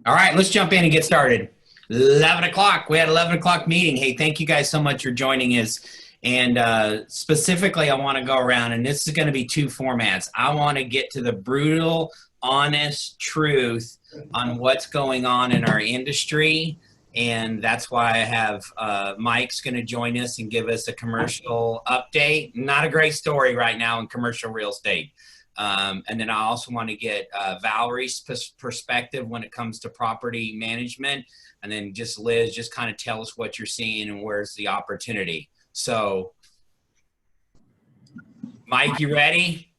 All right, let's jump in and get started. 11 o'clock. We had 11 o'clock meeting. Hey, thank you guys so much for joining us. And specifically, I want to go around, and this is going to be two formats. I want to get to the brutal, honest truth on what's going on in our industry. And that's why I have Mike's going to join us and give us a commercial update. Not a great story right now in commercial real estate. And then I also want to get Valerie's perspective when it comes to property management. And then just Liz, just kind of tell us what you're seeing and where's the opportunity. So, Mike, you ready?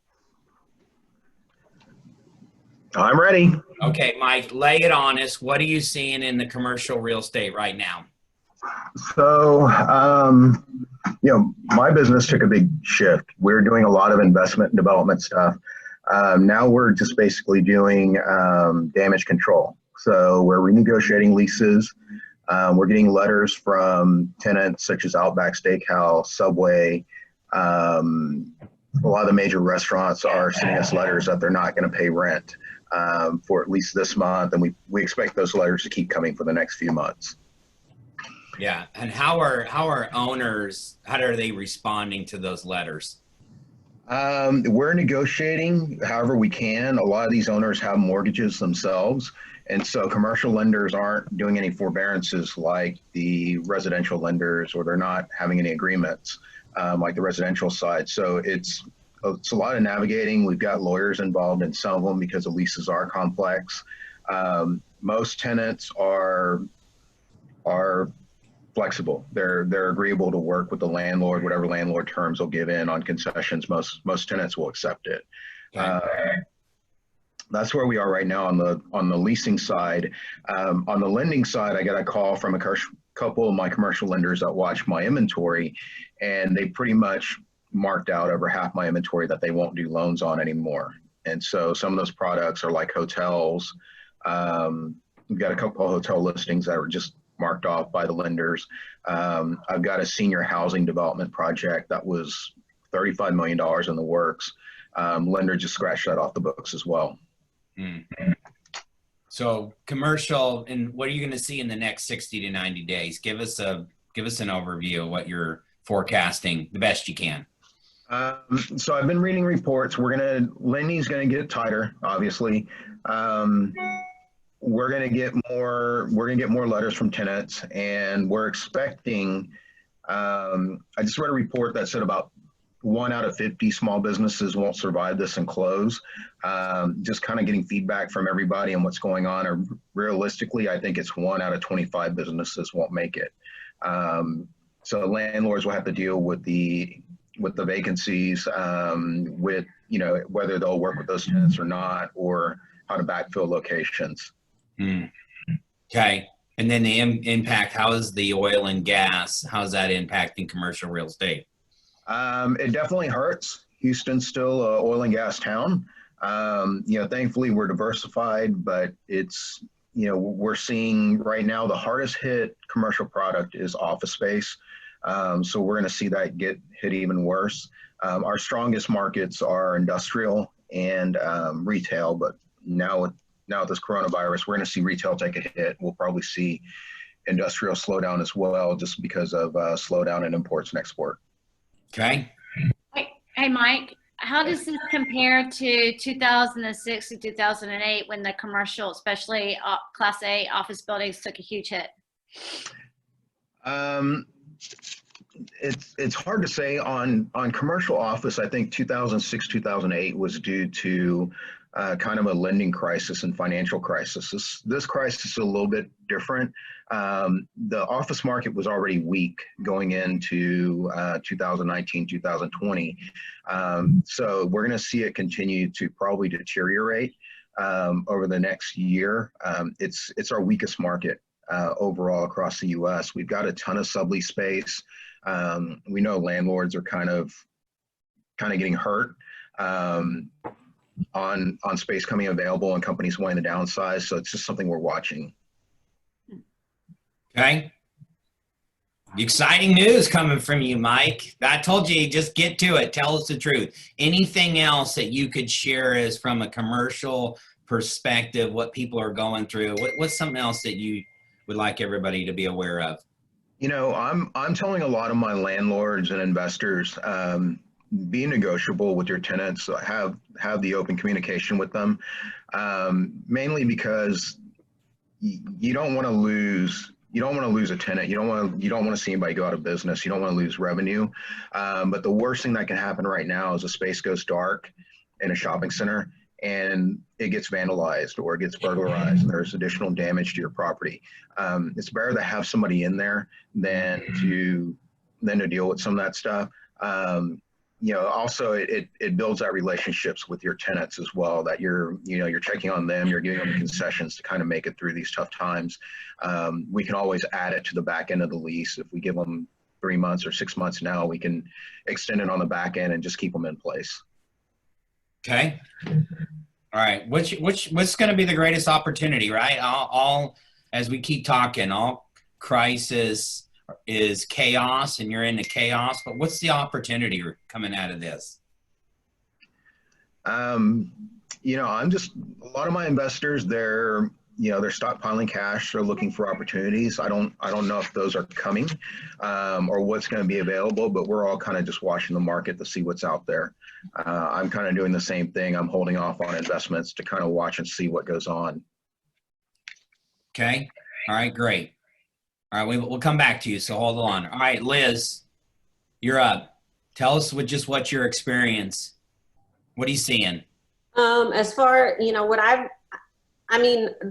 I'm ready. Okay, Mike, lay it on us. What are you seeing in the commercial real estate right now? So, my business took a big shift. We're doing a lot of investment and development stuff. Now we're just basically doing damage control. So we're renegotiating leases. We're getting letters from tenants such as Outback Steakhouse, Subway. A lot of the major restaurants are sending us letters that they're not going to pay rent for at least this month. And we expect those letters to keep coming for the next few months. Yeah. And how are owners, how are they responding to those letters? We're negotiating however we can. A lot of these owners have mortgages themselves. And so commercial lenders aren't doing any forbearances like the residential lenders, or they're not having any agreements like the residential side. So it's a lot of navigating. We've got lawyers involved in some of them because the leases are complex. Most tenants are flexible. They're agreeable to work with the landlord. Whatever landlord terms will give in on concessions, most tenants will accept it. That's where we are right now on the leasing side. On the lending side, I got a call from a couple of my commercial lenders that watch my inventory, and they pretty much marked out over half my inventory that they won't do loans on anymore. And so some of those products are like hotels. We've got a couple of hotel listings that were just marked off by the lenders. I've got a senior housing development project that was $35 million in the works. Lender just scratched that off the books as well. Mm-hmm. So commercial, and what are you going to see in the next 60 to 90 days? Give us an overview of what you're forecasting the best you can. So I've been reading reports. Lending's going to get tighter, obviously. We're going to get more letters from tenants, and we're expecting, I just read a report that said about 1 out of 50 small businesses won't survive this and close. Just kind of getting feedback from everybody on what's going on. Or realistically, I think it's 1 out of 25 businesses won't make it. So landlords will have to deal with the vacancies, with, whether they'll work with those tenants or not, or how to backfill locations. Okay. And then the impact, how is the oil and gas, how's that impacting commercial real estate? It definitely hurts. Houston's still an oil and gas town. Thankfully we're diversified, but it's, we're seeing right now the hardest hit commercial product is office space. So we're going to see that get hit even worse. Our strongest markets are industrial and retail, but now with this coronavirus, we're going to see retail take a hit. We'll probably see industrial slow down as well, just because of slowdown in imports and export. Okay. Hey, Mike, how does this compare to 2006 to 2008 when the commercial, especially Class A office buildings, took a huge hit? It's hard to say on commercial office. I think 2006, 2008 was due to kind of a lending crisis and financial crisis. This crisis is a little bit different. The office market was already weak going into 2019, 2020. So we're going to see it continue to probably deteriorate over the next year. It's our weakest market overall across the U.S. We've got a ton of sublease space. We know landlords are kind of getting hurt on space coming available and companies wanting to downsize. So it's just something we're watching. Okay. Exciting news coming from you, Mike. I told you, just get to it. Tell us the truth. Anything else that you could share is from a commercial perspective, what people are going through? What's something else that you would like everybody to be aware of? You know, I'm telling a lot of my landlords and investors, be negotiable with your tenants. Have the open communication with them, mainly because you don't want to lose. You don't want to lose a tenant. You don't want to see anybody go out of business. You don't want to lose revenue. But the worst thing that can happen right now is a space goes dark in a shopping center and it gets vandalized or it gets burglarized and there's additional damage to your property. It's better to have somebody in there than to deal with some of that stuff. You know, also it builds out relationships with your tenants as well, that you're checking on them, you're giving them concessions to kind of make it through these tough times. We can always add it to the back end of the lease. If we give them 3 months or 6 months now, we can extend it on the back end and just keep them in place. Okay. All right. What's going to be the greatest opportunity, right? All as we keep talking, all crisis is chaos and you're in the chaos, but what's the opportunity coming out of this? You know, a lot of my investors, they're stockpiling cash. They're looking for opportunities. I don't know if those are coming, or what's going to be available, but we're all kind of just watching the market to see what's out there. I'm kind of doing the same thing. I'm holding off on investments to kind of watch and see what goes on. Okay. All right, great. All right, we'll come back to you, so hold on. All right, Liz, you're up. Tell us what's your experience. What are you seeing? As far, the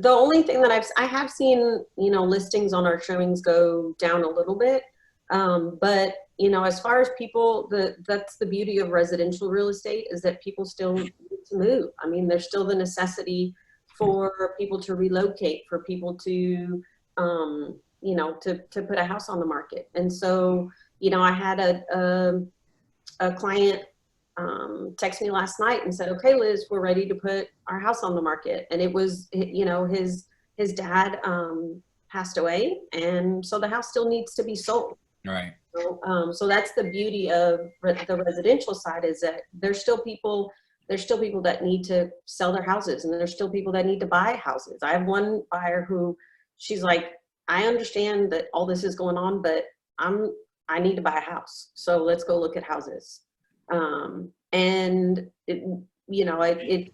only thing that I have seen, listings on our showings go down a little bit. But, as far as people, that's the beauty of residential real estate, is that people still need to move. I mean, there's still the necessity for people to relocate, for people to, to put a house on the market. And so, I had a client text me last night and said, okay, Liz, we're ready to put our house on the market. And it was, his dad passed away. And so the house still needs to be sold. Right. So that's the beauty of the residential side, is that there's still people that need to sell their houses, and there's still people that need to buy houses. I have one buyer who, she's like, I understand that all this is going on, but I need to buy a house. So let's go look at houses. And the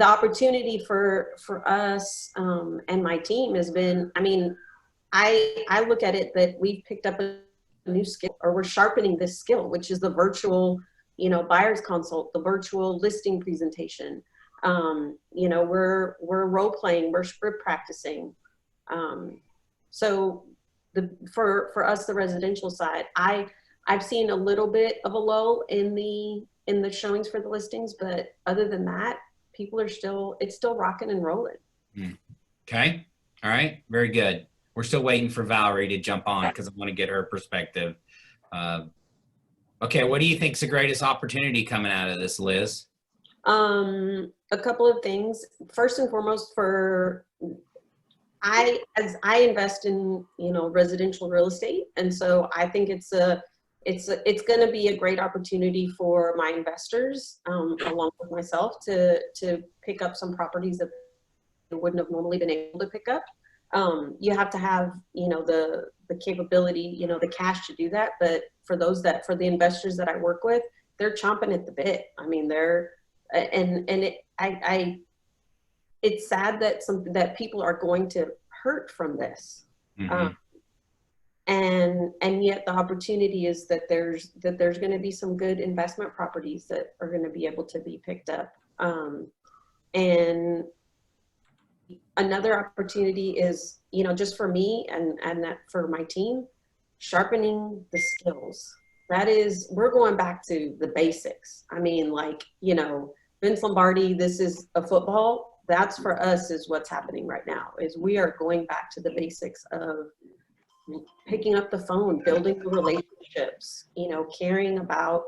opportunity for us, and my team has been, I look at it that we've picked up a new skill, or we're sharpening this skill, which is the virtual, buyer's consult, the virtual listing presentation. We're role playing, we're script practicing. So for us, the residential side, I've seen a little bit of a lull in the showings for the listings, but other than that, it's still rocking and rolling. Okay. All right. Very good. We're still waiting for Valerie to jump on because I want to get her perspective. Okay. What do you think is the greatest opportunity coming out of this, Liz? A couple of things. First and foremost, as I invest in, residential real estate. And so I think it's going to be a great opportunity for my investors, along with myself, to pick up some properties that they wouldn't have normally been able to pick up. You have to have, the capability, the cash to do that. But for the investors that I work with, they're chomping at the bit. I mean, it's sad that people are going to hurt from this. Mm-hmm. And yet the opportunity is that there's going to be some good investment properties that are going to be able to be picked up. And another opportunity is, just for me and that for my team, sharpening the skills. That is, we're going back to the basics. I mean, Vince Lombardi, this is a football. That's for us is what's happening right now, is we are going back to the basics of picking up the phone, building the relationships, caring about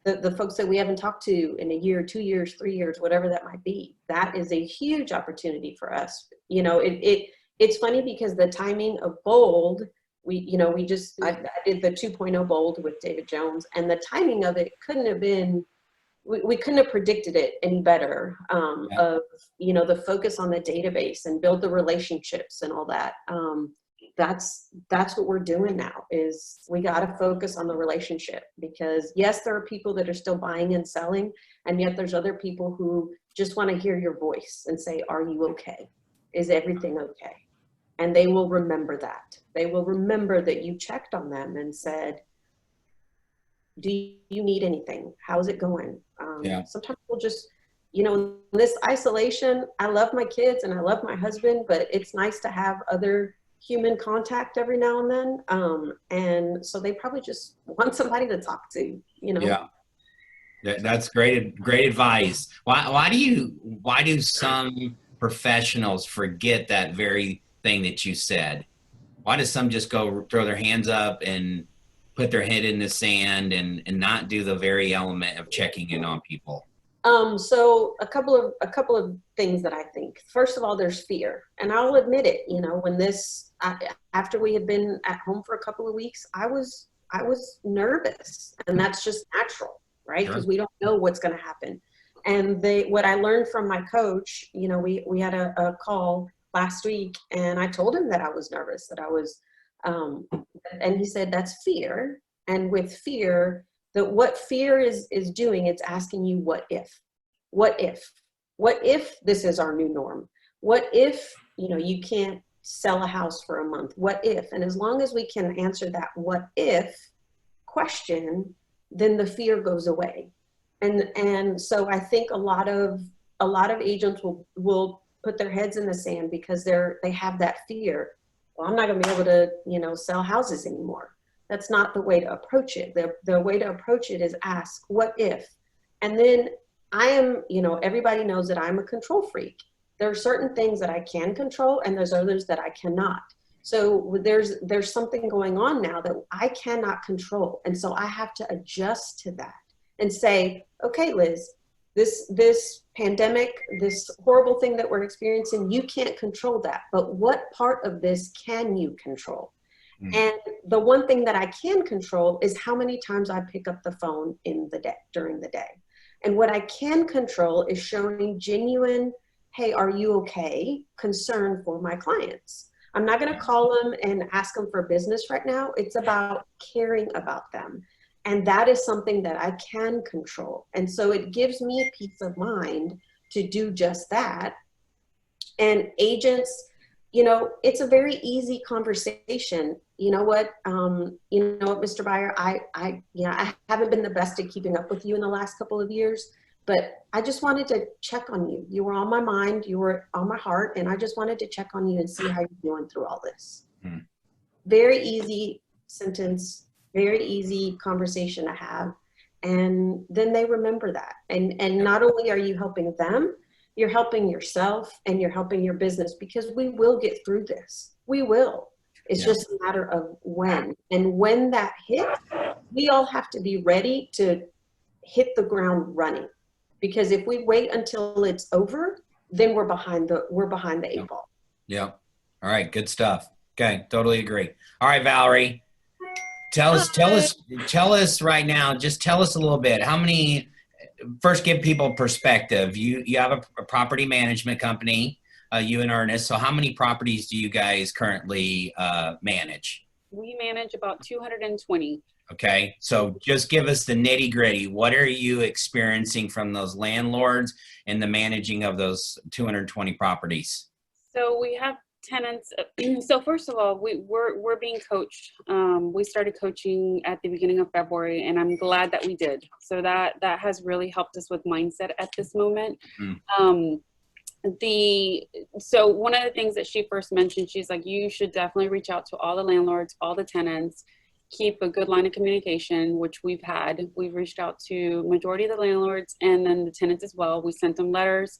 the folks that we haven't talked to in a year, 2 years, 3 years, whatever that might be. That is a huge opportunity for us. it's funny because the timing of Bold, I did the 2.0 Bold with David Jones, and the timing of it couldn't have been, we couldn't have predicted it any better, of, the focus on the database and build the relationships and all that. That's what we're doing now, is we got to focus on the relationship, because yes, there are people that are still buying and selling, and yet there's other people who just want to hear your voice and say, are you okay? Is everything okay? And they will remember that. They will remember that you checked on them and said, do you need anything? How's it going? Sometimes we'll just, this isolation, I love my kids and I love my husband, but it's nice to have other human contact every now and then. And so they probably just want somebody to talk to, Yeah. That's great advice. Why do some professionals forget that very thing that you said? Why does some just go throw their hands up and put their head in the sand and not do the very element of checking in on people? So a couple of things that I think. First of all, there's fear, and I'll admit it. When after we had been at home for a couple of weeks, I was nervous, and that's just natural, right? Because we don't know what's going to happen. And what I learned from my coach, we had a call last week, and I told him that I was nervous, that I was, and he said, that's fear. And with fear, what fear is doing, it's asking you, what if this is our new norm? What if, you can't sell a house for a month? What if? And as long as we can answer that what if question, then the fear goes away. And so I think a lot of agents will put their heads in the sand because they have that fear. Well, I'm not going to be able to, sell houses anymore. That's not the way to approach it. The way to approach it is ask, what if? And then I am, everybody knows that I'm a control freak. There are certain things that I can control, and there's others that I cannot. So there's something going on now that I cannot control. And so I have to adjust to that and say, okay, Liz, this pandemic, this horrible thing that we're experiencing, you can't control that. But what part of this can you control? And the one thing that I can control is how many times I pick up the phone during the day. And what I can control is showing genuine, hey, are you okay, concern for my clients. I'm not going to call them and ask them for business right now. It's about caring about them. And that is something that I can control. And so it gives me peace of mind to do just that. And agents, it's a very easy conversation. You know what, Mr. Buyer, I haven't been the best at keeping up with you in the last couple of years, but I just wanted to check on you. You were on my mind, you were on my heart, and I just wanted to check on you and see how you're doing through all this. Very easy sentence, very easy conversation to have. And then they remember that. And not only are you helping them, you're helping yourself and you're helping your business, because we will get through this. We will. It's just a matter of when. And when that hits, we all have to be ready to hit the ground running. Because if we wait until it's over, then we're behind the eight ball. Yeah. All right. Good stuff. Okay. Totally agree. All right, Valerie, tell us right now, just tell us a little bit. First, give people perspective. You have a property management company, you and Ernest. So how many properties do you guys currently manage? We manage about 220. Okay. So just give us the nitty gritty. What are you experiencing from those landlords and the managing of those 220 properties? So we have tenants. So first of all, we're being coached. We started coaching at the beginning of February, and I'm glad that we did. So that has really helped us with mindset at this moment. So one of the things that she first mentioned, she's like, you should definitely reach out to all the landlords, all the tenants, keep a good line of communication, which we've had. We've reached out to majority of the landlords and then the tenants as well. We sent them letters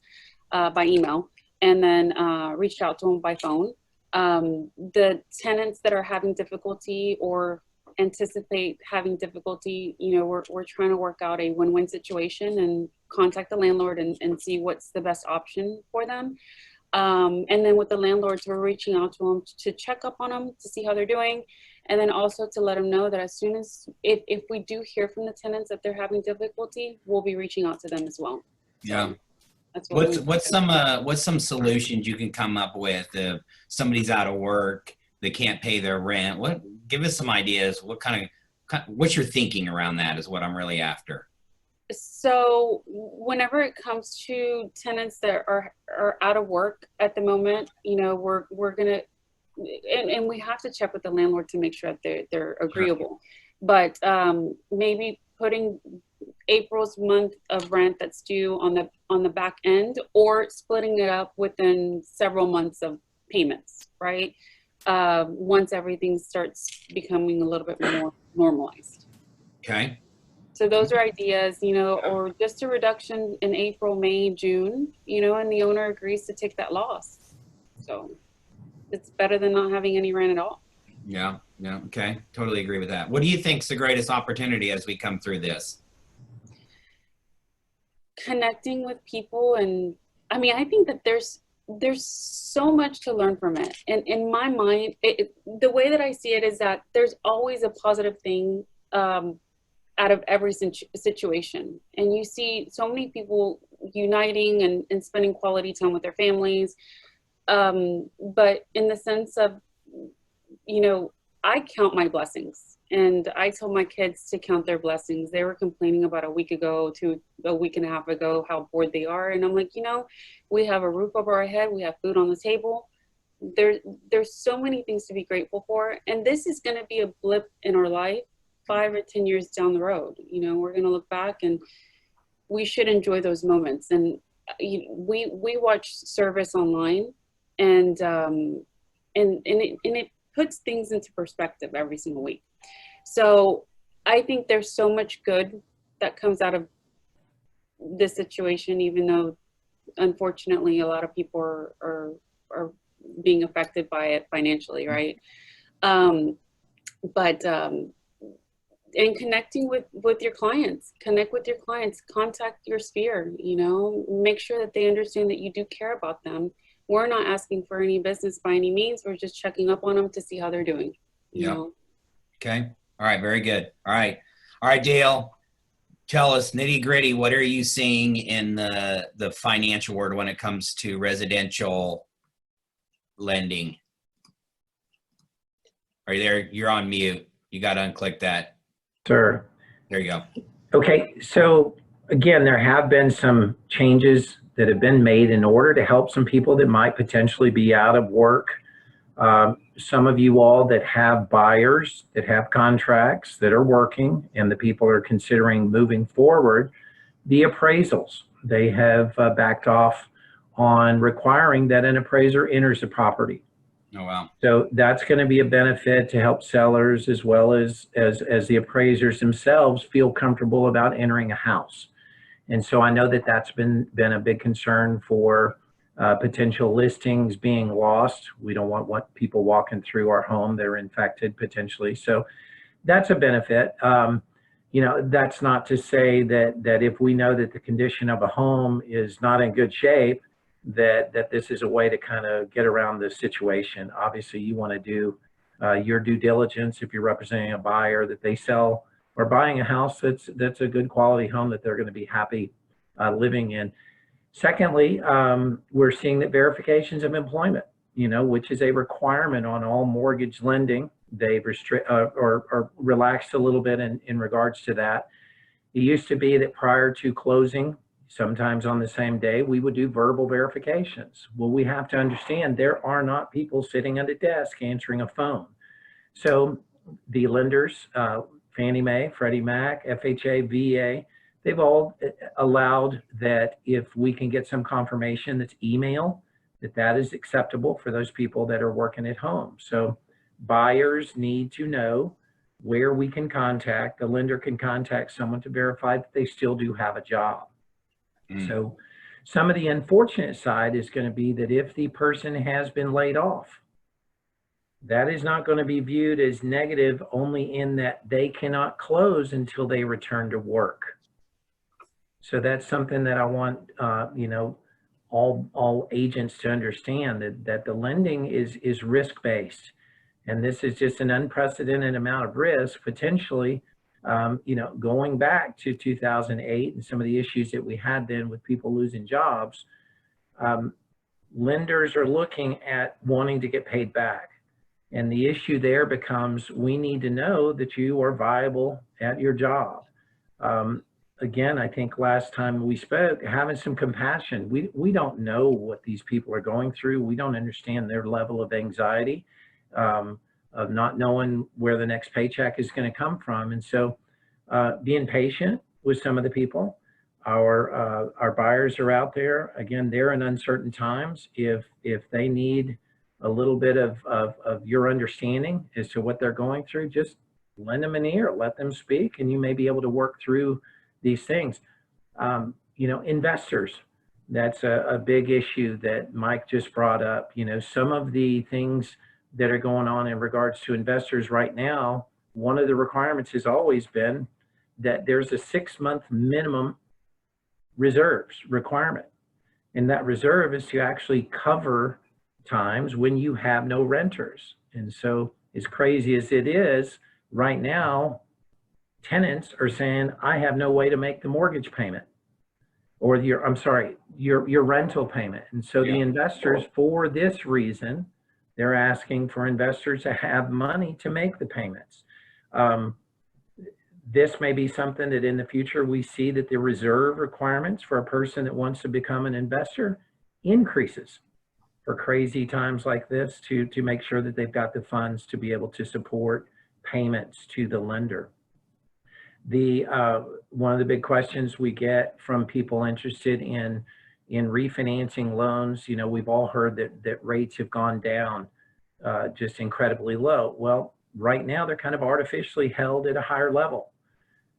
by email, and then reached out to them by phone. The tenants that are having difficulty or anticipate having difficulty, we're trying to work out a win-win situation and contact the landlord and see what's the best option for them. And then with the landlords, we're reaching out to them to check up on them, to see how they're doing. And then also to let them know that as soon as, if we do hear from the tenants that they're having difficulty, we'll be reaching out to them as well. Yeah. That's what What's some solutions you can come up with if somebody's out of work, they can't pay their rent? Give us some ideas. What's your thinking around that is what I'm really after. So whenever it comes to tenants that are out of work at the moment, you know, we're gonna, and we have to check with the landlord to make sure that they're agreeable. But maybe putting April's month of rent that's due on the back end, or splitting it up within several months of payments, right? Once everything starts becoming a little bit more normalized. Okay. So those are ideas, you know, or just a reduction in April, May, June, you know, and the owner agrees to take that loss. So it's better than not having any rent at all. Yeah. Yeah. Okay. Totally agree with that. What do you think's the greatest opportunity as we come through this? Connecting with people. And I mean, I think that there's so much to learn from it. And in my mind, the way that I see it is that there's always a positive thing out of every situation. And you see so many people uniting and spending quality time with their families. But in the sense of, you know, I count my blessings, and I told my kids to count their blessings. They were complaining about a week ago to a week and a half ago how bored they are. And I'm like, you know, we have a roof over our head. We have food on the table. There's so many things to be grateful for. And this is going to be a blip in our life 5 or 10 years down the road. You know, we're going to look back, and we should enjoy those moments. And we watch service online, and it puts things into perspective every single week. So I think there's so much good that comes out of this situation, even though unfortunately a lot of people are being affected by it financially, right? And connecting with your clients, contact your sphere, you know, make sure that they understand that you do care about them. We're not asking for any business by any means. We're just checking up on them to see how they're doing. You know? Okay. All right. Very good. All right. Dale, tell us nitty gritty. What are you seeing in the financial world when it comes to residential lending? Are you there? You're on mute. You got to unclick that. Sure. There you go. Okay. So again, there have been some changes that have been made in order to help some people that might potentially be out of work. Some of you all that have buyers that have contracts that are working, and the people are considering moving forward, the appraisals, they have backed off on requiring that an appraiser enters the property. Oh, wow. So that's going to be a benefit to help sellers as well as the appraisers themselves feel comfortable about entering a house. And so I know that that's been a big concern for potential listings being lost. We don't want people walking through our home that are infected potentially. So that's a benefit. You know, that's not to say that if we know that the condition of a home is not in good shape, that this is a way to kind of get around this situation. Obviously, you want to do your due diligence if you're representing a buyer that they sell or buying a house that's a good quality home that they're going to be happy living in. Secondly, we're seeing that verifications of employment, you know, which is a requirement on all mortgage lending. They've or relaxed a little bit in regards to that. It used to be that prior to closing, sometimes on the same day, we would do verbal verifications. Well, we have to understand there are not people sitting at a desk answering a phone. So the lenders, Fannie Mae, Freddie Mac, FHA, VA, they've all allowed that if we can get some confirmation that's email, that is acceptable for those people that are working at home. So buyers need to know where we can contact. The lender can contact someone to verify that they still do have a job. So some of the unfortunate side is going to be that if the person has been laid off, that is not going to be viewed as negative only in that they cannot close until they return to work. So that's something that I want, you know, all agents to understand that the lending is risk-based. And this is just an unprecedented amount of risk, potentially, going back to 2008 and some of the issues that we had then with people losing jobs. Lenders are looking at wanting to get paid back. And the issue there becomes, we need to know that you are viable at your job. Again, I think last time we spoke, having some compassion. We don't know what these people are going through. We don't understand their level of anxiety, of not knowing where the next paycheck is going to come from. And so being patient with some of the people. Our buyers are out there. Again, they're in uncertain times. If they need a little bit of your understanding as to what they're going through, just lend them an ear, let them speak, and you may be able to work through these things. Investors, that's a big issue that Mike just brought up. Some of the things that are going on in regards to investors right now, one of the requirements has always been that there's a 6-month minimum reserves requirement. And that reserve is to actually cover times when you have no renters. And so as crazy as it is, right now, tenants are saying, I have no way to make the mortgage payment or your rental payment. And so the investors, for this reason, they're asking for investors to have money to make the payments. This may be something that in the future we see that the reserve requirements for a person that wants to become an investor increases for crazy times like this to make sure that they've got the funds to be able to support payments to the lender. One of the big questions we get from people interested in refinancing loans, we've all heard that rates have gone down just incredibly low. Well, right now they're kind of artificially held at a higher level.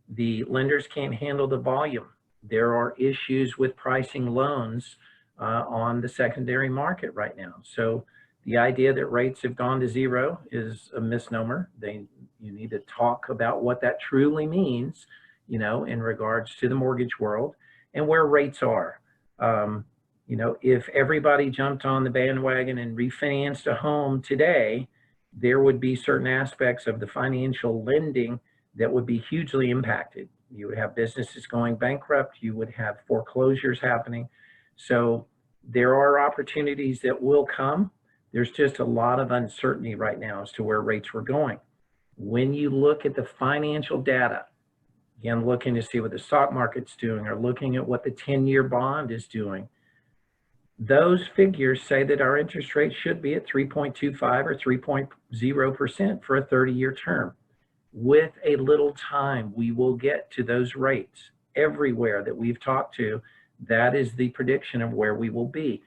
The lenders can't handle the volume. There are issues with pricing loans on the secondary market right now. So the idea that rates have gone to zero is a misnomer. You need to talk about what that truly means, in regards to the mortgage world and where rates are. If everybody jumped on the bandwagon and refinanced a home today, there would be certain aspects of the financial lending that would be hugely impacted. You would have businesses going bankrupt. You would have foreclosures happening. So there are opportunities that will come. There's just a lot of uncertainty right now as to where rates were going. When you look at the financial data, again, looking to see what the stock market's doing or looking at what the 10-year bond is doing, those figures say that our interest rate should be at 3.25 or 3.0% for a 30-year term. With a little time, we will get to those rates everywhere that we've talked to. That is the prediction of where we will be.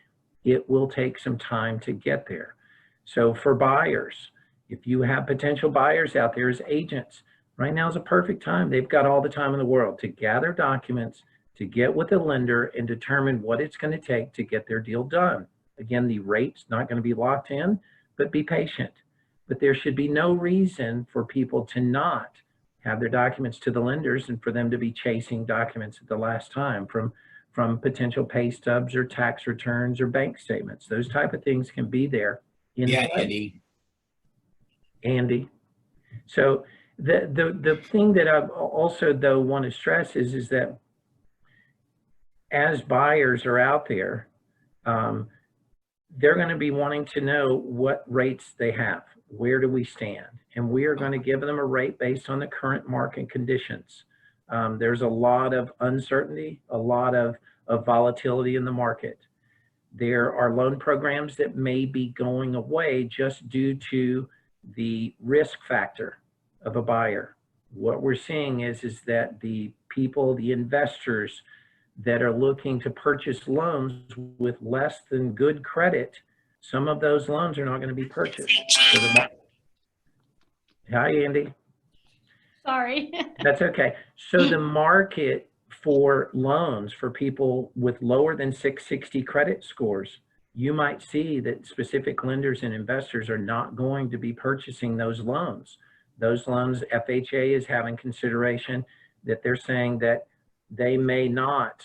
It will take some time to get there. So for buyers, if you have potential buyers out there as agents, right now is a perfect time. They've got all the time in the world to gather documents, to get with the lender and determine what it's going to take to get their deal done. Again, the rate's not going to be locked in, but be patient. But there should be no reason for people to not have their documents to the lenders and for them to be chasing documents at the last time from potential pay stubs or tax returns or bank statements. Those type of things can be there. Andy. So the thing that I also though want to stress is that as buyers are out there, they're going to be wanting to know what rates they have. Where do we stand? And we are going to give them a rate based on the current market conditions. There's a lot of uncertainty, a lot of volatility in the market. There are loan programs that may be going away just due to the risk factor of a buyer. What we're seeing is that the people, the investors that are looking to purchase loans with less than good credit, some of those loans are not going to be purchased. Hi, Andy. Sorry. That's okay. So the market for loans for people with lower than 660 credit scores, you might see that specific lenders and investors are not going to be purchasing those loans. Those loans, FHA is having consideration that they're saying that they may not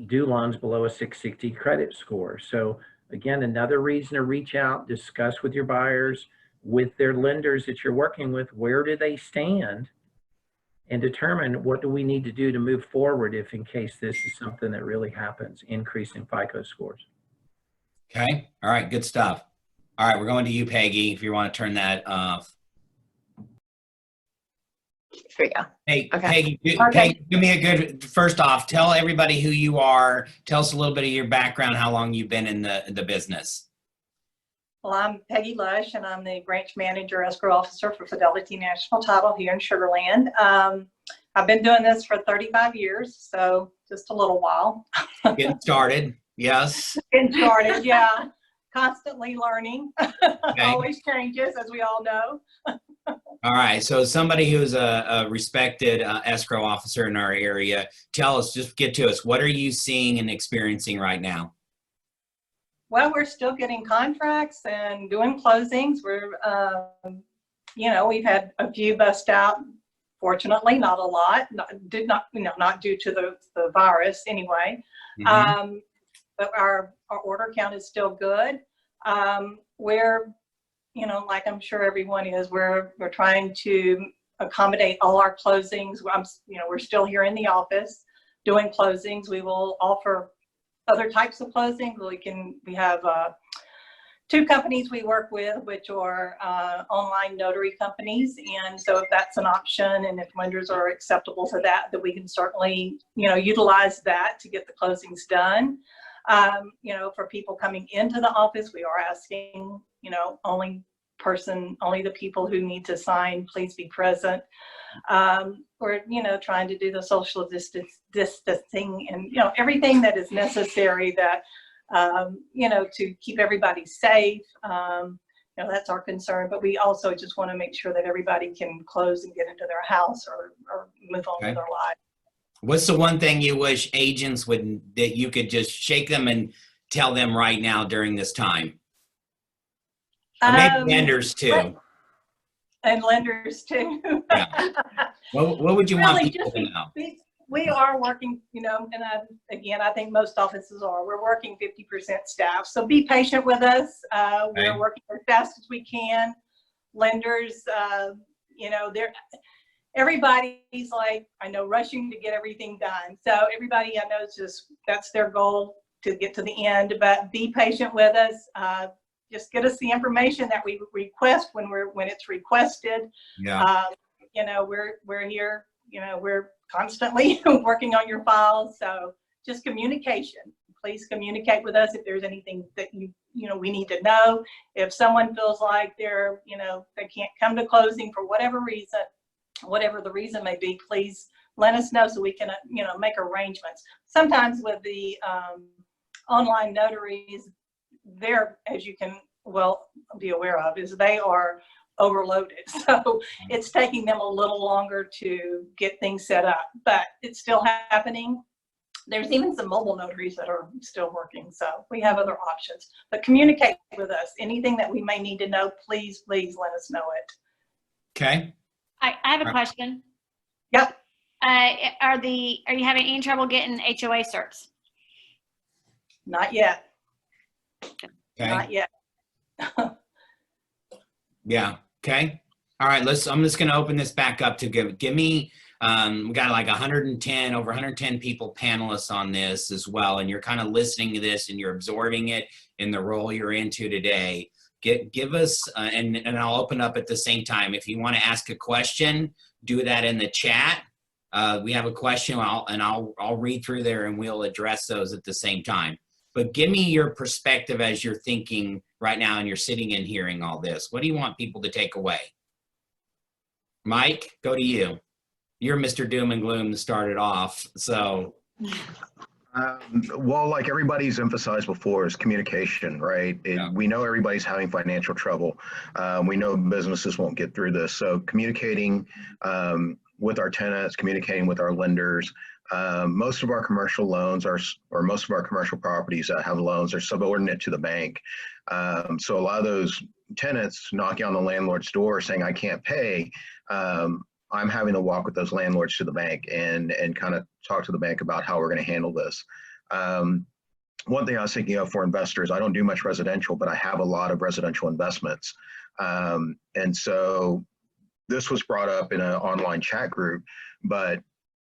do loans below a 660 credit score. So again, another reason to reach out, discuss with your buyers, with their lenders that you're working with, where do they stand, and determine what do we need to do to move forward if in case this is something that really happens, increasing FICO scores. Okay. All right. Good stuff. All right. We're going to you, Peggy, if you want to turn that off. Here we go. Hey, Okay. Peggy, Okay. Peggy, give me a good, first off, tell everybody who you are. Tell us a little bit of your background, how long you've been in the business. Well, I'm Peggy Lush, and I'm the branch manager, escrow officer for Fidelity National Title here in Sugar Land. I've been doing this for 35 years, so just a little while. Getting started. Yes. Getting started, yeah. Constantly learning. Always changes, as we all know. All right. So somebody who's a respected escrow officer in our area, tell us, just get to us. What are you seeing and experiencing right now? Well, we're still getting contracts and doing closings. We're, we've had a few bust out. Fortunately, not a lot. Not due to the virus anyway. Mhm. But our order count is still good. We're, like I'm sure everyone is, we're trying to accommodate all our closings. We're still here in the office doing closings. We will offer other types of closings. We have 2 companies we work with, which are online notary companies. And so if that's an option, and if lenders are acceptable to that, then we can certainly, utilize that to get the closings done. For people coming into the office, we are asking, only the people who need to sign, please be present. We're, trying to do the social distancing and, everything that is necessary that, to keep everybody safe. That's our concern, but we also just want to make sure that everybody can close and get into their house or move on with their lives. What's the one thing you wish agents that you could just shake them and tell them right now during this time? Or maybe lenders too. And lenders too. Yeah. What would you want people to know? We are working, and I think most offices are. We're working 50% staff, so be patient with us. We're working as fast as we can. Lenders, everybody's like, I know, rushing to get everything done. So everybody I know that's their goal, to get to the end. But be patient with us. Just get us the information that we request when it's requested. Yeah. We're here. We're constantly working on your files. So just communication. Please communicate with us if there's anything that we need to know. If someone feels like they can't come to closing for whatever reason, whatever the reason may be, please let us know so we can, make arrangements. Sometimes with the online notaries, they're, as you can be aware of, is they are overloaded. So it's taking them a little longer to get things set up, but it's still happening. There's even some mobile notaries that are still working. So we have other options, but communicate with us. Anything that we may need to know, please let us know it. Okay. I have a question. Yep. Are you having any trouble getting HOA certs? Not yet. Okay. Not yet. Yeah. Okay. All right. I'm just going to open this back up to give me, we got like over 110 people panelists on this as well. And you're kind of listening to this and you're absorbing it in the role you're into today. Give us, and I'll open up at the same time. If you want to ask a question, do that in the chat. We have a question, I'll read through there and we'll address those at the same time. But give me your perspective as you're thinking right now and you're sitting and hearing all this. What do you want people to take away? Mike, go to you. You're Mr. Doom and Gloom to start it off. So. Well, like everybody's emphasized before, is communication, right? We know everybody's having financial trouble. We know businesses won't get through this. So communicating with our tenants, communicating with our lenders. Most of our commercial loans or most of our commercial properties that have loans are subordinate to the bank. So a lot of those tenants knocking on the landlord's door saying, I can't pay, I'm having to walk with those landlords to the bank and kind of talk to the bank about how we're going to handle this. One thing I was thinking of for investors, I don't do much residential, but I have a lot of residential investments. And so this was brought up in an online chat group, but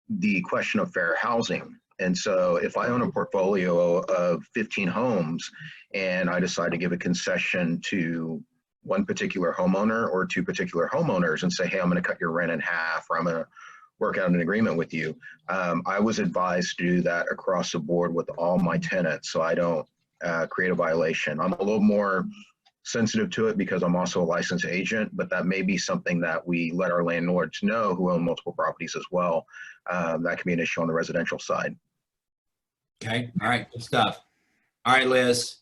the question of fair housing. And so if I own a portfolio of 15 homes and I decide to give a concession to one particular homeowner or two particular homeowners and say, hey, I'm going to cut your rent in half, or I'm going to work out an agreement with you. I was advised to do that across the board with all my tenants, so I don't create a violation. I'm a little more sensitive to it because I'm also a licensed agent, but that may be something that we let our landlords know who own multiple properties as well. That can be an issue on the residential side. Okay. All right. Good stuff. All right, Liz.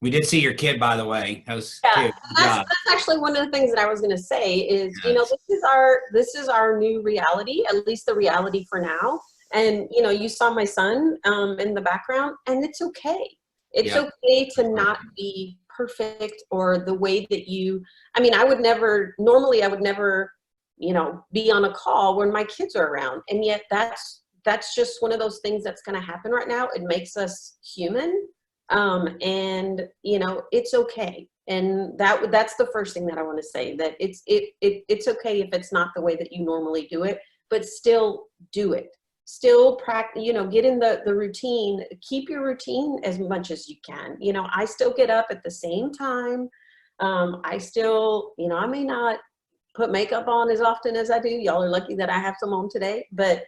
We did see your kid, by the way. That was Yeah, cute. Good job. that's actually one of the things that I was going to say is, you know, Yes. this is our new reality, at least the reality for now. And, you know, you saw my son in the background, and it's okay. It's Yeah. okay to not be perfect or the way that you, I mean, I would never, normally I would never, you know, be on a call when my kids are around. And yet that's just one of those things that's going to happen right now. It makes us human. And you know, it's okay. And that's the first thing that I want to say, that it's okay if it's not the way that you normally do it, but still do it. Still practice, you know, get in the routine, keep your routine as much as you can. You know, I still get up at the same time. I still, you know, I may not put makeup on as often as I do. Y'all are lucky that I have some on today, but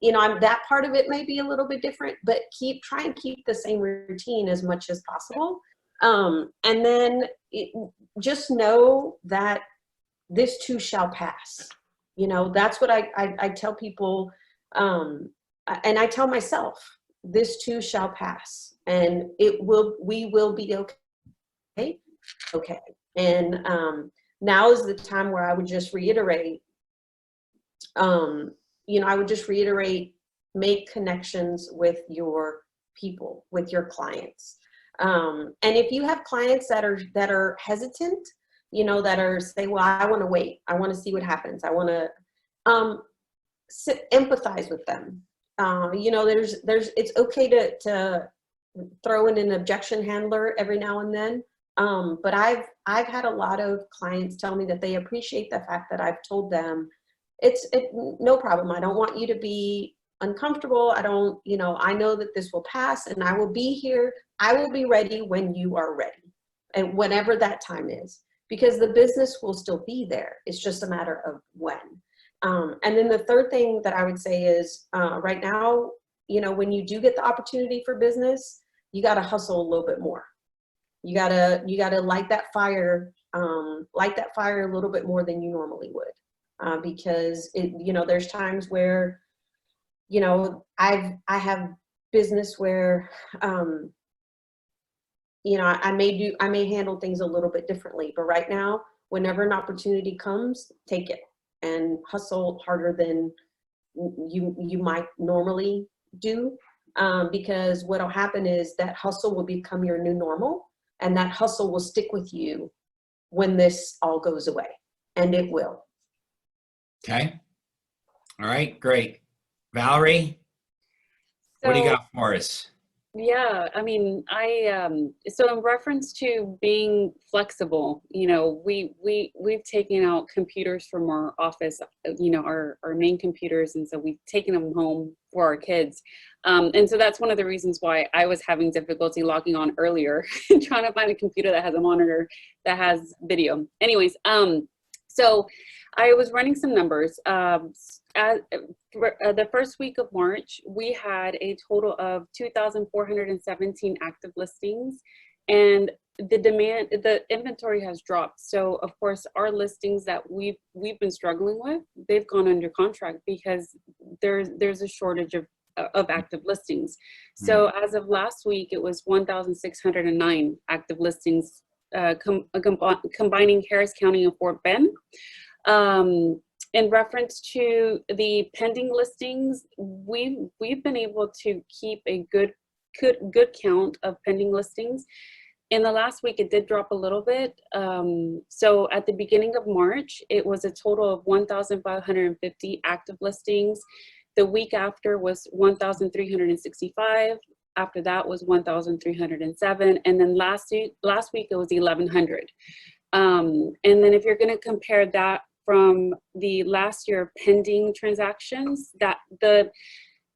you know, that part of it may be a little bit different, but try and keep the same routine as much as possible. And then just know that this too shall pass. You know, that's what I tell people, and I tell myself, this too shall pass, and we will be okay. Okay. And now is the time where I would just reiterate, you know, I would just reiterate, make connections with your people, with your clients. And if you have clients that are hesitant, you know, that are say, well, I want to wait. I want to see what happens. I want to empathize with them. You know, it's okay to throw in an objection handler every now and then. But I've had a lot of clients tell me that they appreciate the fact that I've told them, it's no problem. I don't want you to be uncomfortable. I don't, you know, I know that this will pass and I will be here. I will be ready when you are ready, and whenever that time is, because the business will still be there. It's just a matter of when. And then the third thing that I would say is right now, you know, when you do get the opportunity for business, you got to hustle a little bit more. You gotta light that fire a little bit more than you normally would. Because you know, there's times where, you know, I have business where, you know, I may handle things a little bit differently, but right now, whenever an opportunity comes, take it and hustle harder than you might normally do. Because what'll happen is that hustle will become your new normal, and that hustle will stick with you when this all goes away, and it will. Okay. All right. Great. Valerie, what do you got for us? Yeah, I mean, so in reference to being flexible, you know, we've taken out computers from our office, you know, our main computers, and so we've taken them home for our kids. And so that's one of the reasons why I was having difficulty logging on earlier, trying to find a computer that has a monitor that has video. Anyways, so I was running some numbers. The first week of March, we had a total of 2,417 active listings, and the inventory has dropped. So of course, our listings that we've been struggling with, they've gone under contract because there's a shortage of active listings. So as of last week, it was 1,609 active listings, combining Harris County and Fort Bend. In reference to the pending listings, we've been able to keep a good count of pending listings. In the last week, it did drop a little bit. So at the beginning of March, it was a total of 1,550 active listings. The week after was 1,365. After that was 1,307. And then last week it was 1,100. And then if you're going to compare that from the last year pending transactions, that the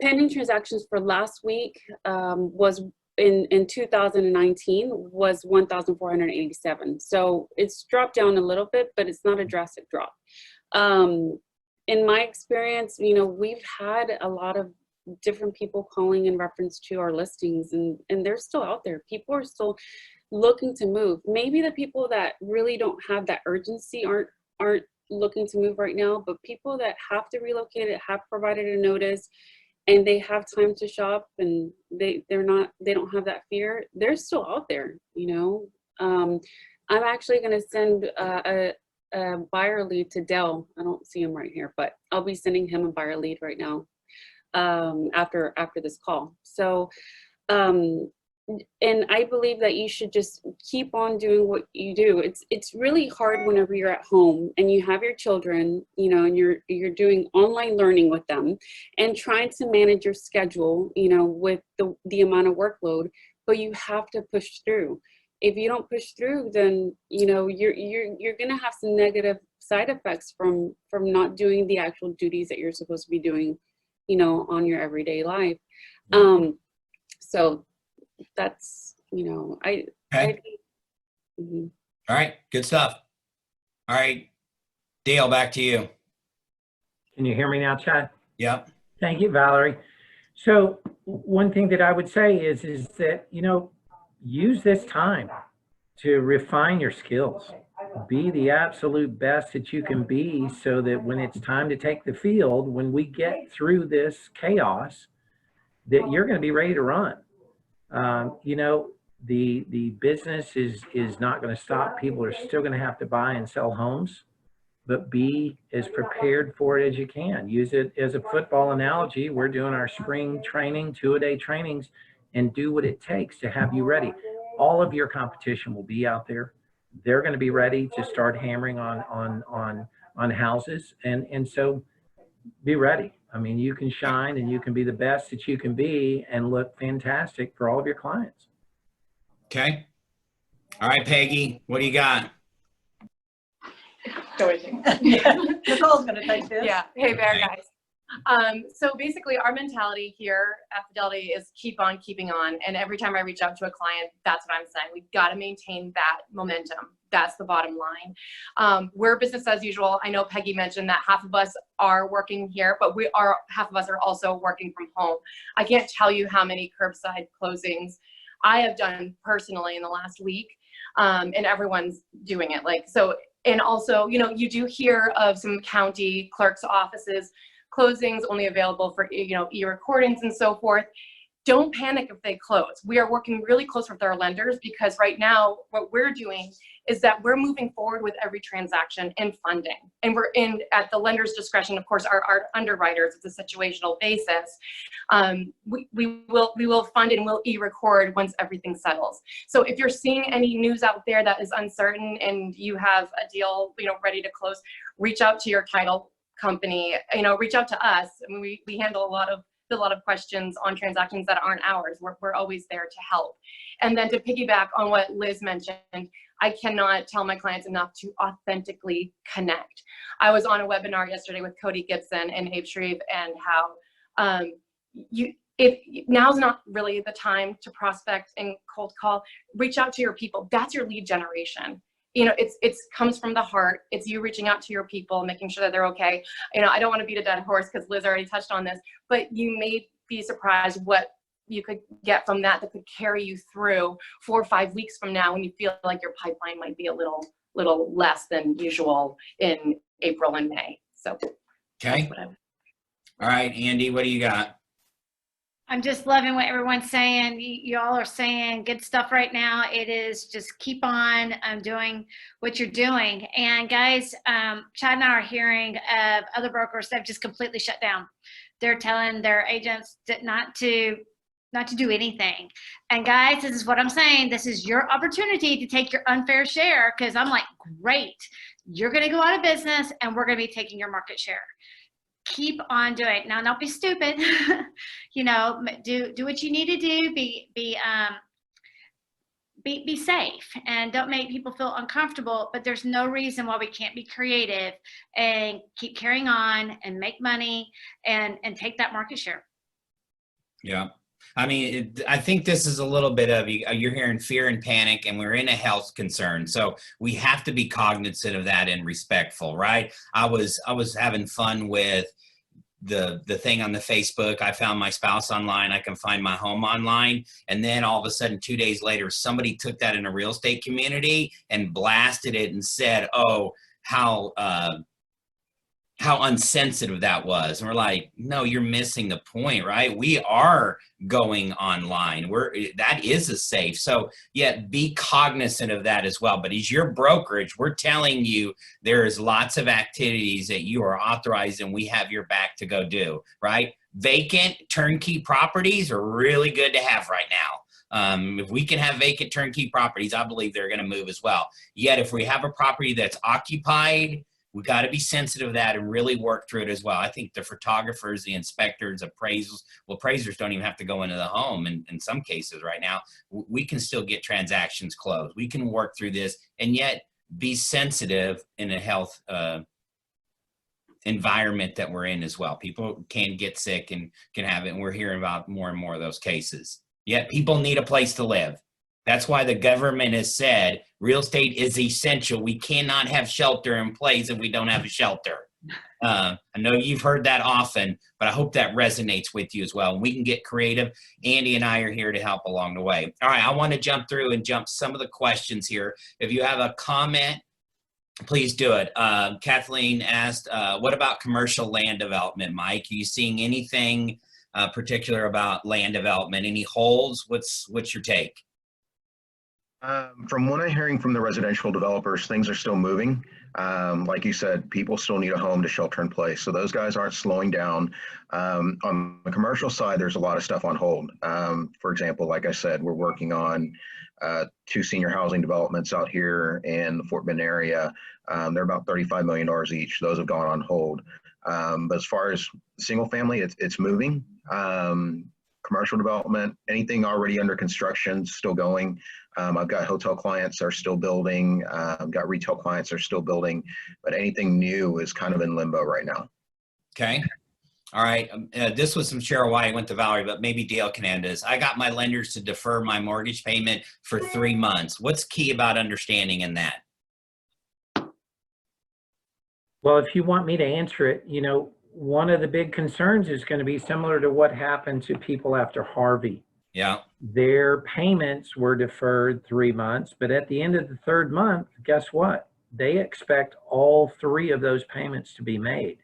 pending transactions for last week was in 2019 was 1,487. So it's dropped down a little bit, but it's not a drastic drop. In my experience, you know, we've had a lot of different people calling in reference to our listings, and they're still out there. People are still looking to move. Maybe the people that really don't have that urgency aren't looking to move right now, but people that have to relocate it, have provided a notice, and they have time to shop, and they don't have that fear, they're still out there, you know. I'm actually going to send a buyer lead to Dell. I don't see him right here, but I'll be sending him a buyer lead right now after this call. So and I believe that you should just keep on doing what you do. It's really hard whenever you're at home and you have your children, you know, and you're doing online learning with them and trying to manage your schedule, you know, with the amount of workload, but you have to push through. If you don't push through, then, you know, you're going to have some negative side effects from not doing the actual duties that you're supposed to be doing, you know, on your everyday life. So that's, you know, All right, good stuff. All right, Dale, back to you. Can you hear me now, Chad? Yep. Thank you, Valerie. So one thing that I would say is that, you know, use this time to refine your skills. Be the absolute best that you can be, so that when it's time to take the field, when we get through this chaos, that you're going to be ready to run. You know, the business is not going to stop. People are still going to have to buy and sell homes, but be as prepared for it as you can. Use it as a football analogy. We're doing our spring training, 2-a-day trainings, and do what it takes to have you ready. All of your competition will be out there. They're going to be ready to start hammering on houses, and so be ready. I mean, you can shine and you can be the best that you can be and look fantastic for all of your clients. Okay. All right, Peggy, what do you got? Nicole's going to take this. Yeah. Hey there, Okay. guys. So basically our mentality here at Fidelity is keep on keeping on. And every time I reach out to a client, that's what I'm saying. We've got to maintain that momentum. That's the bottom line. We're business as usual. I know Peggy mentioned that half of us are working here, but half of us are also working from home. I can't tell you how many curbside closings I have done personally in the last week. And everyone's doing it. And also, you know, you do hear of some county clerks' offices closings only available for, you know, e-recordings and so forth. Don't panic if they close. We are working really close with our lenders, because right now what we're doing is that we're moving forward with every transaction and funding. And we're at the lender's discretion, of course, our underwriters, it's a situational basis. We will fund and we'll e-record once everything settles. So if you're seeing any news out there that is uncertain and you have a deal, you know, ready to close, reach out to your title company, you know, reach out to us. I mean, we handle a lot of questions on transactions that aren't ours. We're always there to help. And then to piggyback on what Liz mentioned, I cannot tell my clients enough to authentically connect. I was on a webinar yesterday with Cody Gibson and Abe Shreve, and how now's not really the time to prospect and cold call. Reach out to your people. That's your lead generation. You know, it's comes from the heart. It's you reaching out to your people, making sure that they're okay. You know, I don't want to beat a dead horse because Liz already touched on this, but you may be surprised what you could get from that could carry you through 4 or 5 weeks from now, when you feel like your pipeline might be a little less than usual in April and May. So Okay. All right, Andy, what do you got? I'm just loving what everyone's saying. Y'all are saying good stuff right now. It is just keep on doing what you're doing. And guys, Chad and I are hearing of other brokers that have just completely shut down. They're telling their agents not to not to do anything. And guys, this is what I'm saying. This is your opportunity to take your unfair share, because I'm like, great, you're going to go out of business and we're going to be taking your market share. Keep on doing it. Now, don't be stupid. You know, do what you need to do. Be safe and don't make people feel uncomfortable, but there's no reason why we can't be creative and keep carrying on and make money and take that market share. Yeah. I mean, I think this is a little bit of, you're hearing fear and panic, and we're in a health concern. So we have to be cognizant of that and respectful, right? I was having fun with the thing on the Facebook. I found my spouse online. I can find my home online. And then all of a sudden, 2 days later, somebody took that in a real estate community and blasted it and said, oh, how unsensitive that was. And we're like, no, you're missing the point, right? We are going online. That is a safe. So yeah, be cognizant of that as well. But as your brokerage, we're telling you there is lots of activities that you are authorized and we have your back to go do, right? Vacant turnkey properties are really good to have right now. If we can have vacant turnkey properties, I believe they're going to move as well. Yet if we have a property that's occupied, we got to be sensitive to that and really work through it as well. I think the photographers, the inspectors, appraisals, well, appraisers don't even have to go into the home in some cases right now. We can still get transactions closed. We can work through this and yet be sensitive in a health environment that we're in as well. People can get sick and can have it, and we're hearing about more and more of those cases. Yet people need a place to live. That's why the government has said real estate is essential. We cannot have shelter in place if we don't have a shelter. I know you've heard that often, but I hope that resonates with you as well. We can get creative. Andy and I are here to help along the way. All right, I want to jump through and jump some of the questions here. If you have a comment, please do it. Kathleen asked, what about commercial land development, Mike? Are you seeing anything particular about land development? Any holes? What's your take? From what I'm hearing from the residential developers, things are still moving. Like you said, people still need a home to shelter in place. So those guys aren't slowing down. On the commercial side, there's a lot of stuff on hold. For example, like I said, we're working on 2 senior housing developments out here in the Fort Bend area. They're about $35 million each. Those have gone on hold. But as far as single family, it's moving. Commercial development, anything already under construction, still going. I've got hotel clients that are still building. I've got retail clients that are still building, but anything new is kind of in limbo right now. Okay. All right. This was from Cheryl White. I went to Valerie, but maybe Dale can add this. I got my lenders to defer my mortgage payment for 3 months. What's key about understanding in that? Well, if you want me to answer it, you know, one of the big concerns is going to be similar to what happened to people after Harvey. Yeah. Their payments were deferred 3 months, but at the end of the 3rd month, guess what? They expect all 3 of those payments to be made.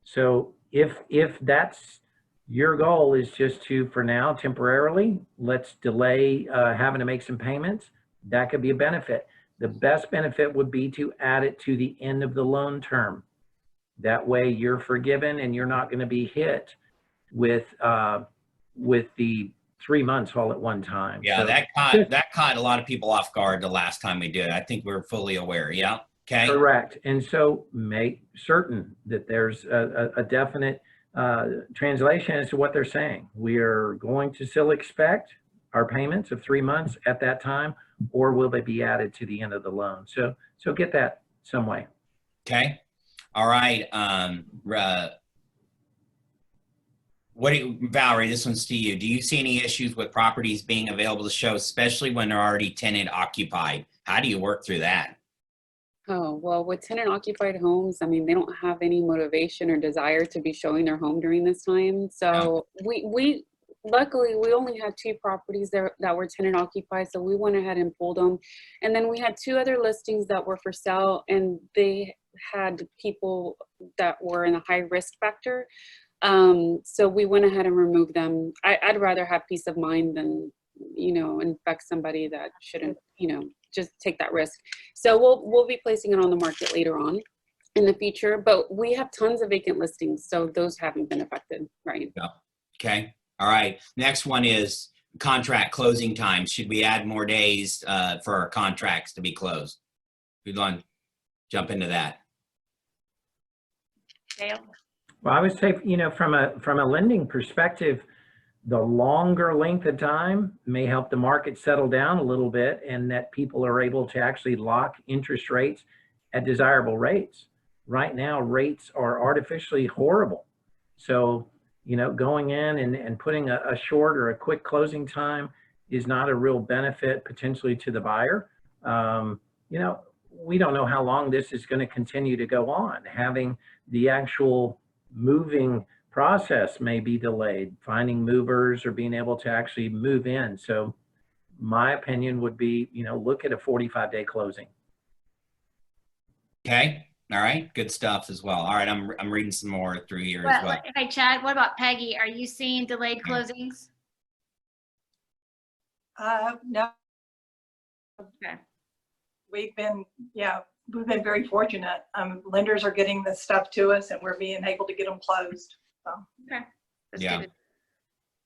So if that's your goal, is just to, for now, temporarily, let's delay having to make some payments, that could be a benefit. The best benefit would be to add it to the end of the loan term. That way you're forgiven and you're not going to be hit with the 3 months all at one time. Yeah, so, that caught a lot of people off guard the last time we did it. I think we're fully aware. Yeah. Okay. Correct. And so make certain that there's a definite translation as to what they're saying. We are going to still expect our payments of 3 months at that time, or will they be added to the end of the loan? So get that some way. Okay. All right. Valerie, this one's to you. Do you see any issues with properties being available to show, especially when they're already tenant occupied? How do you work through that? Oh, well, with tenant occupied homes, I mean, they don't have any motivation or desire to be showing their home during this time. So we luckily, we only had 2 properties there that were tenant occupied. So we went ahead and pulled them. And then we had 2 other listings that were for sale, and they had people that were in a high risk factor. So we went ahead and removed them. I'd rather have peace of mind than, you know, infect somebody that shouldn't, you know, just take that risk. So we'll be placing it on the market later on in the future, but we have tons of vacant listings. So those haven't been affected, right? Yeah. Okay. All right. Next one is contract closing times. Should we add more days for our contracts to be closed? We'd want to jump into that. Dale? Well, I would say, from a lending perspective, the longer length of time may help the market settle down a little bit, and that people are able to actually lock interest rates at desirable rates. Right now, rates are artificially horrible. So, going in and putting a short or a quick closing time is not a real benefit potentially to the buyer. We don't know how long this is going to continue to go on. Having the actual moving process may be delayed, finding movers or being able to actually move in. So my opinion would be, look at a 45-day closing. Okay. All right. Good stuff as well. All right. I'm reading some more through here as well. Hey, Chad, what about Peggy? Are you seeing delayed closings? No, Okay. we've been very fortunate. Lenders are getting this stuff to us and we're being able to get them closed. So. Okay. That's Yeah. good.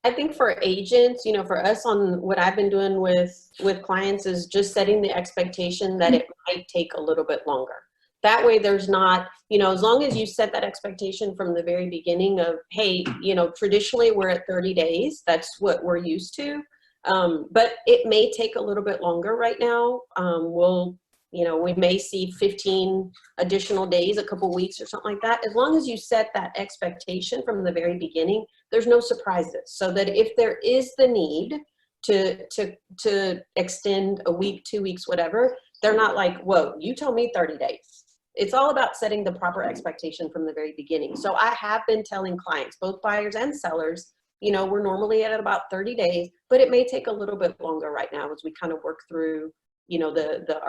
I think for agents, for us on what I've been doing with clients is just setting the expectation that it might take a little bit longer. That way there's not, as long as you set that expectation from the very beginning of, hey, traditionally we're at 30 days. That's what we're used to. But it may take a little bit longer right now. We may see 15 additional days, a couple weeks or something like that. As long as you set that expectation from the very beginning, there's no surprises. So that if there is the need to extend a week, 2 weeks, whatever, they're not like, whoa, you told me 30 days. It's all about setting the proper expectation from the very beginning. So I have been telling clients, both buyers and sellers, we're normally at about 30 days, but it may take a little bit longer right now as we kind of work through the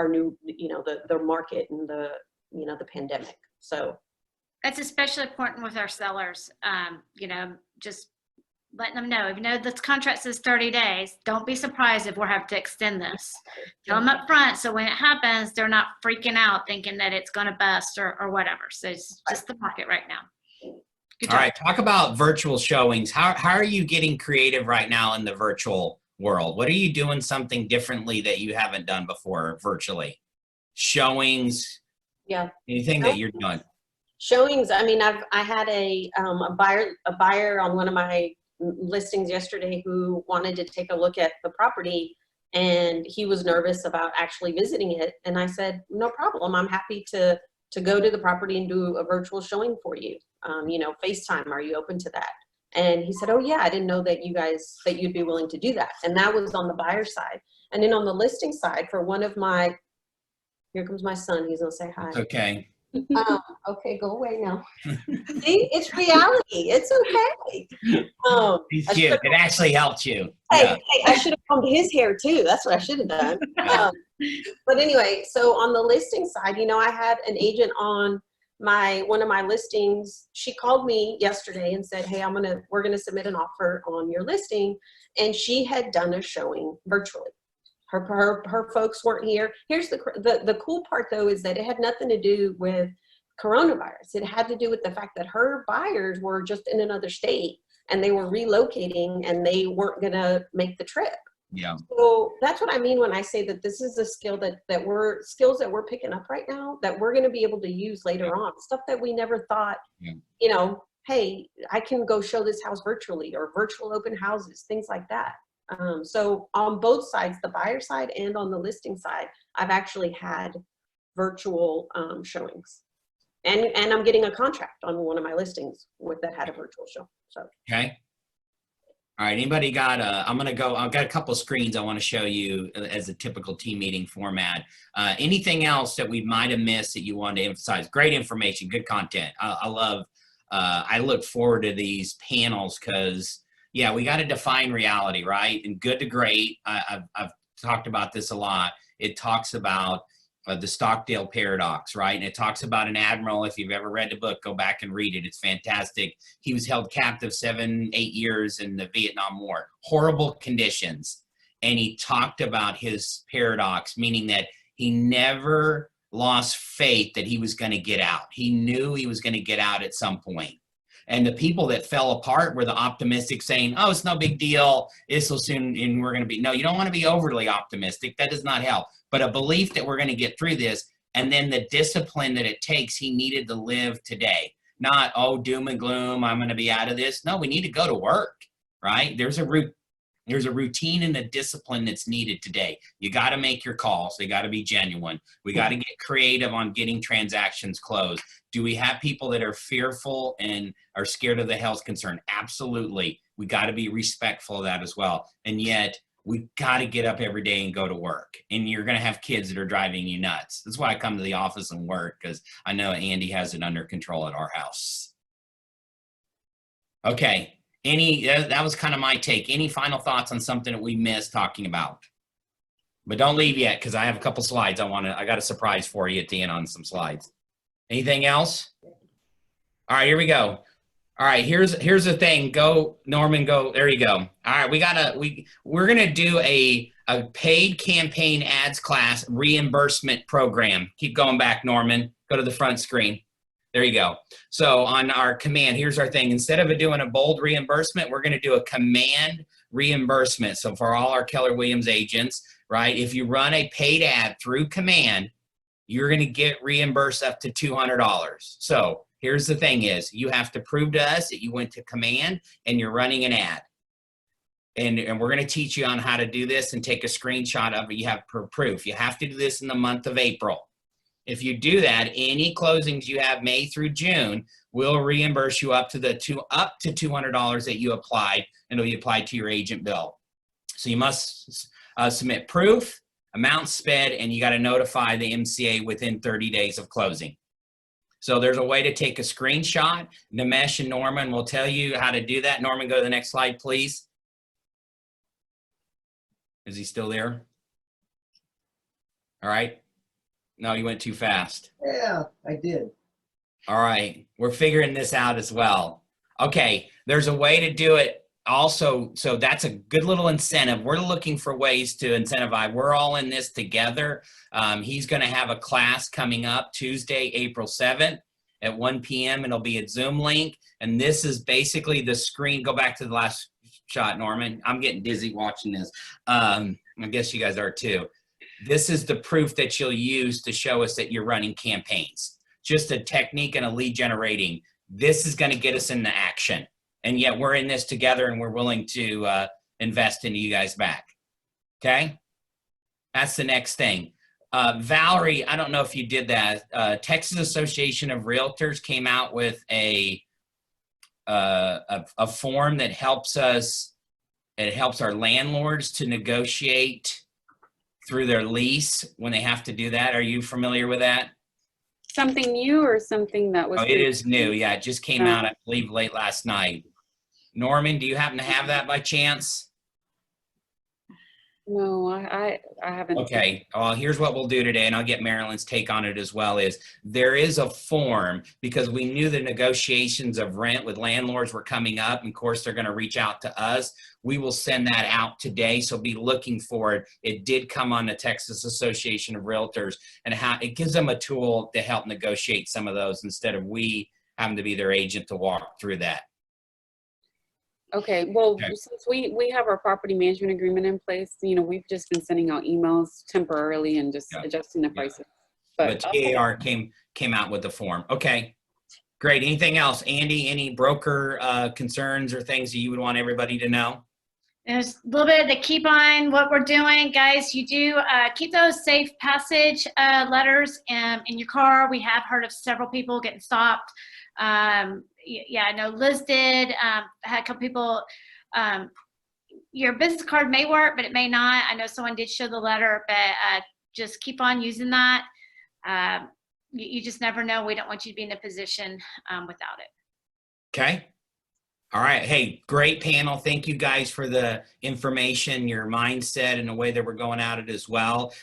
market and the pandemic. So That's especially important with our sellers. Just letting them know, even though this contract says 30 days, don't be surprised if we'll have to extend this. Tell them up front, so when it happens, they're not freaking out thinking that it's going to bust or whatever. So it's just the market right now. Good All job. right. Talk about virtual showings. How are you getting creative right now in the virtual world? What are you doing something differently that you haven't done before virtually? Showings? Yeah. Anything that you're doing? Showings. I mean, I had a buyer on one of my listings yesterday who wanted to take a look at the property, and he was nervous about actually visiting it. And I said, no problem. I'm happy to go to the property and do a virtual showing for you. FaceTime. Are you open to that? And he said, oh yeah, I didn't know that you'd be willing to do that. And that was on the buyer side. And then on the listing side for one of my, here comes my son. He's gonna say hi. It's okay. Okay, go away now. See, it's reality. It's okay. He's cute. It actually helped you. Hey, I should have combed his hair too. That's what I should have done. But anyway, so on the listing side, I had an agent on one of my listings. She called me yesterday and said, hey, we're gonna submit an offer on your listing. And she had done a showing virtually. Her folks weren't here. Here's the cool part though, is that it had nothing to do with coronavirus. It had to do with the fact that her buyers were just in another state and they were relocating and they weren't gonna make the trip. Yeah. So that's what I mean when I say that this is a skill skills that we're picking up right now that we're going to be able to use later on. Stuff that we never thought, hey, I can go show this house virtually, or virtual open houses, things like that. So on both sides, the buyer side and on the listing side, I've actually had virtual showings, and I'm getting a contract on one of my listings that had a virtual show. So Okay. All right. Anybody got I've got a couple of screens I want to show you as a typical team meeting format. Anything else that we might have missed that you wanted to emphasize? Great information, good content. I look forward to these panels because, yeah, we got to define reality, right? And good to great. I've talked about this a lot. It talks about the Stockdale paradox, right? And it talks about an admiral. If you've ever read the book, go back and read it. It's fantastic. He was held captive 7-8 years in the Vietnam War, horrible conditions. And he talked about his paradox, meaning that he never lost faith that he was going to get out. He knew he was going to get out at some point. And the people that fell apart were the optimistic saying, oh, it's no big deal. This will soon, and we're going to be, no, you don't want to be overly optimistic. That does not help. But a belief that we're going to get through this, and then the discipline that it takes, he needed to live today. Not, oh, doom and gloom, I'm going to be out of this. No, we need to go to work, right? There's a routine and a discipline that's needed today. You got to make your calls. They got to be genuine. We got to get creative on getting transactions closed. Do we have people that are fearful and are scared of the health concern? Absolutely. We got to be respectful of that as well. And yet we got to get up every day and go to work. And you're going to have kids that are driving you nuts. That's why I come to the office and work, because I know Andy has it under control at our house. Okay. That was kind of my take. Any final thoughts on something that we missed talking about? But don't leave yet, because I have a couple slides. I got a surprise for you at the end on some slides. Anything else? All right, here we go. All right, here's the thing. Go, Norman, go. There you go. All right, we're gonna do a paid campaign ads class reimbursement program. Keep going back, Norman. Go to the front screen. There you go. So on our command, here's our thing. Instead of doing a bold reimbursement, we're gonna do a command reimbursement. So for all our Keller Williams agents, right? If you run a paid ad through command, you're gonna get reimbursed up to $200. So here's the thing is, you have to prove to us that you went to command and you're running an ad. And we're going to teach you on how to do this and take a screenshot of it. You have proof. You have to do this in the month of April. If you do that, any closings you have May through June will reimburse you up to $200 that you applied, and it'll be applied to your agent bill. So you must submit proof, amount sped, and you got to notify the MCA within 30 days of closing. So there's a way to take a screenshot. Nimesh and Norman will tell you how to do that. Norman, go to the next slide, please. Is he still there? All right. No, you went too fast. Yeah, I did. All right. We're figuring this out as well. Okay. There's a way to do it also. So that's a good little incentive. We're looking for ways to incentivize. We're all in this together. He's going to have a class coming up Tuesday, April 7th at 1 p.m. and it'll be a Zoom link. And this is basically the screen. Go back to the last shot, Norman. I'm getting dizzy watching this. I guess you guys are too. This is the proof that you'll use to show us that you're running campaigns. Just a technique and a lead generating. This is going to get us into action. And yet we're in this together and we're willing to invest into you guys back. Okay? That's the next thing. Valerie, I don't know if you did that. Texas Association of Realtors came out with a form that helps us. It helps our landlords to negotiate through their lease when they have to do that. Are you familiar with that? Something new or something that was? Oh, it is new. Yeah, it just came out, I believe, late last night. Norman, do you happen to have that by chance? No, I haven't. Okay, well, here's what we'll do today, and I'll get Marilyn's take on it as well, is there is a form, because we knew the negotiations of rent with landlords were coming up, and of course they're going to reach out to us. We will send that out today, so be looking for it. It did come on the Texas Association of Realtors, and how it gives them a tool to help negotiate some of those instead of we having to be their agent to walk through that. Okay, well, since we have our property management agreement in place, you know, we've just been sending out emails temporarily and just adjusting the prices. But TAR came out with the form. Okay, great. Anything else? Andy, any broker concerns or things that you would want everybody to know? There's a little bit to keep on what we're doing, guys. You do keep those safe passage letters in your car. We have heard of several people getting stopped. Yeah, I know Liz did. Had a couple people. Your business card may work, but it may not. I know someone did show the letter, but just keep on using that. You just never know. We don't want you to be in a position without it. Okay. All right. Hey, great panel. Thank you guys for the information, your mindset, and the way that we're going at it as well.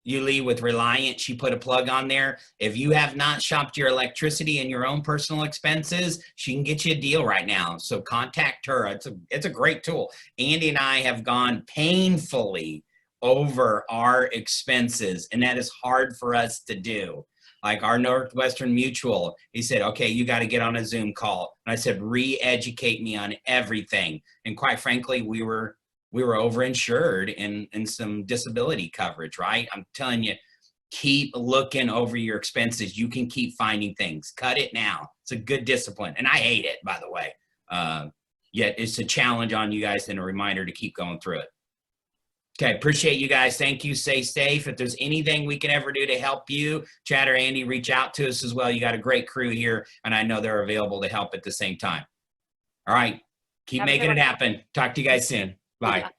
Yuli with Reliant, she put a plug on there. If you have not shopped your electricity and your own personal expenses, she can get you a deal right now. So contact her. It's a great tool. Andy and I have gone painfully over our expenses, and that is hard for us to do. Like our Northwestern Mutual, he said, okay, you got to get on a Zoom call. And I said, re-educate me on everything. And quite frankly, we were overinsured in some disability coverage, right? I'm telling you, keep looking over your expenses. You can keep finding things. Cut it now. It's a good discipline. And I hate it, by the way. Yet it's a challenge on you guys and a reminder to keep going through it. Okay, appreciate you guys. Thank you. Stay safe. If there's anything we can ever do to help you, Chad or Andy, reach out to us as well. You got a great crew here, and I know they're available to help at the same time. All right, keep Have a good making it one. happen. Talk to you guys soon. Bye. Yeah.